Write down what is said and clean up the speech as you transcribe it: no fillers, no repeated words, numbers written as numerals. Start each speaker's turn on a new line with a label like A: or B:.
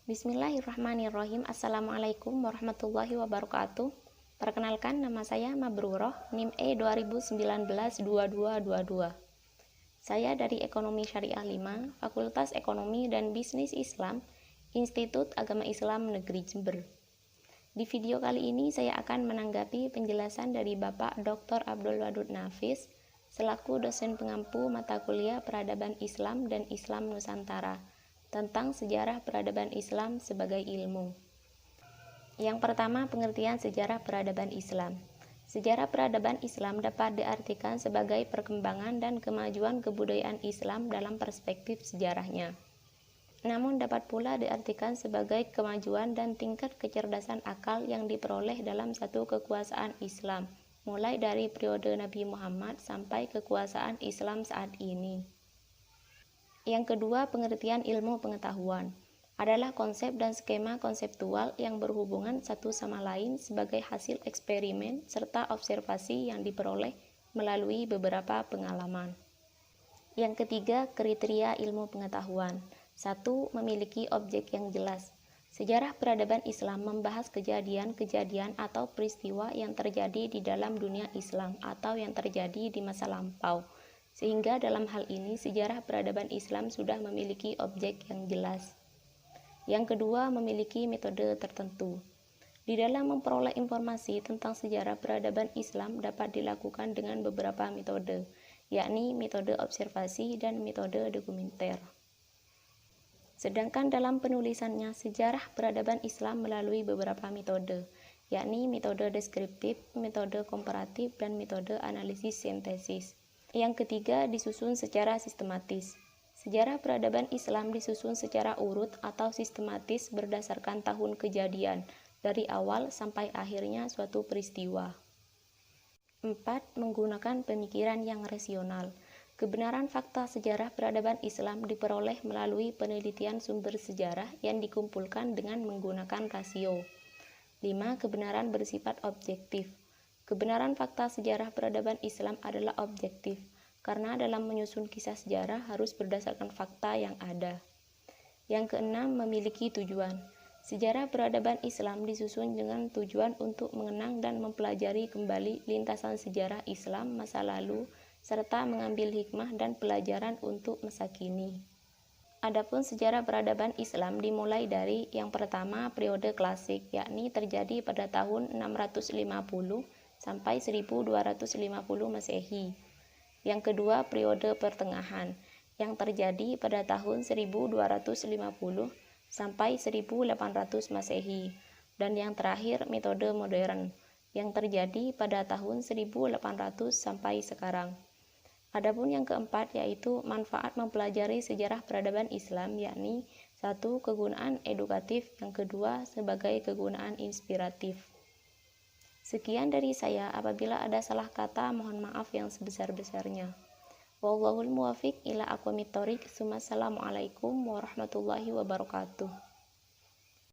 A: Bismillahirrahmanirrahim. Assalamualaikum warahmatullahi wabarakatuh. Perkenalkan, nama saya Mabruroh, NIM E 2019-2222. Saya dari Ekonomi Syariah 5, Fakultas Ekonomi dan Bisnis Islam, Institut Agama Islam Negeri Jember. Di video kali ini saya akan menanggapi penjelasan dari Bapak Dr. Abdul Wadud Nafis selaku dosen pengampu mata kuliah Peradaban Islam dan Islam Nusantara tentang sejarah peradaban Islam sebagai ilmu. Yang pertama, pengertian sejarah peradaban Islam. Sejarah peradaban Islam dapat diartikan sebagai perkembangan dan kemajuan kebudayaan Islam dalam perspektif sejarahnya. Namun dapat pula diartikan sebagai kemajuan dan tingkat kecerdasan akal yang diperoleh dalam satu kekuasaan Islam, mulai dari periode Nabi Muhammad sampai kekuasaan Islam saat ini. Yang kedua, pengertian ilmu pengetahuan adalah konsep dan skema konseptual yang berhubungan satu sama lain sebagai hasil eksperimen serta observasi yang diperoleh melalui beberapa pengalaman. Yang ketiga, kriteria ilmu pengetahuan. 1. Memiliki objek yang jelas. Sejarah peradaban Islam membahas kejadian-kejadian atau peristiwa yang terjadi di dalam dunia Islam atau yang terjadi di masa lampau. Sehingga dalam hal ini sejarah peradaban Islam sudah memiliki objek yang jelas. Yang kedua, memiliki metode tertentu. Di dalam memperoleh informasi tentang sejarah peradaban Islam dapat dilakukan dengan beberapa metode, yakni metode observasi dan metode dokumenter. Sedangkan dalam penulisannya, sejarah peradaban Islam melalui beberapa metode, yakni metode deskriptif, metode komparatif, dan metode analisis sintesis. Yang ketiga, disusun secara sistematis. Sejarah peradaban Islam disusun secara urut atau sistematis berdasarkan tahun kejadian, dari awal sampai akhirnya suatu peristiwa. 4. Menggunakan pemikiran yang rasional. Kebenaran fakta sejarah peradaban Islam diperoleh melalui penelitian sumber sejarah yang dikumpulkan dengan menggunakan rasio. 5. Kebenaran bersifat objektif. Kebenaran fakta sejarah peradaban Islam adalah objektif, karena dalam menyusun kisah sejarah harus berdasarkan fakta yang ada. Yang keenam, memiliki tujuan. Sejarah peradaban Islam disusun dengan tujuan untuk mengenang dan mempelajari kembali lintasan sejarah Islam masa lalu, serta mengambil hikmah dan pelajaran untuk masa kini. Adapun sejarah peradaban Islam dimulai dari yang pertama periode klasik, yakni terjadi pada tahun 650 sampai 1250 Masehi. Yang kedua, periode pertengahan, yang terjadi pada tahun 1250 sampai 1800 Masehi. Dan yang terakhir, metode modern, yang terjadi pada tahun 1800 sampai sekarang. Adapun yang keempat yaitu manfaat mempelajari sejarah peradaban Islam, yakni 1. Kegunaan edukatif, yang kedua sebagai kegunaan inspiratif. Sekian dari saya, apabila ada salah kata mohon maaf yang sebesar-besarnya. Wallahul muwafiq ila aqwamit thoriq. Assalamualaikum warahmatullahi wabarakatuh.